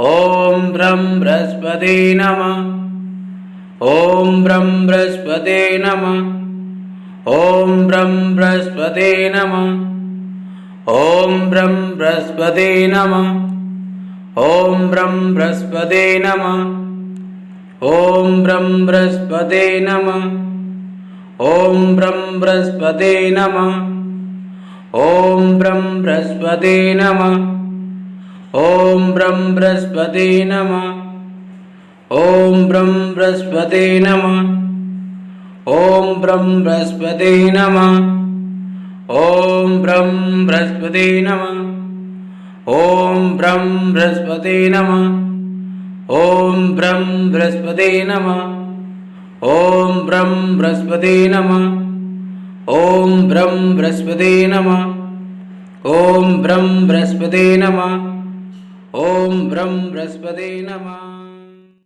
ॐ ब्रं बृहस्पते नमः। ॐ ब्रं बृहस्पते नमः। ॐ ब्रं बृहस्पते नमः। ॐ ब्रं बृहस्पते नमः। ॐ ब्रं बृहस्पते नमः। ॐ ब्रं बृहस्पते नमः। ॐ ब्रं बृहस्पते नमः। ॐ ब्रं बृहस्पते नमः। ॐ ब्रं बृहस्पते नमः। ॐ ब्रं बृहस्पते नमः। ॐ ब्रं बृहस्पते नमः। ॐ ब्रं बृहस्पते नमः। ॐ ब्रं बृहस्पते नमः। ॐ ब्रं बृहस्पते नमः। ॐ ब्रं बृहस्पते नमः। ॐ ब्रं बृहस्पते नमः। ॐ ब्रं बृहस्पते नमः। ॐ ब्रं बृहस्पते नमः।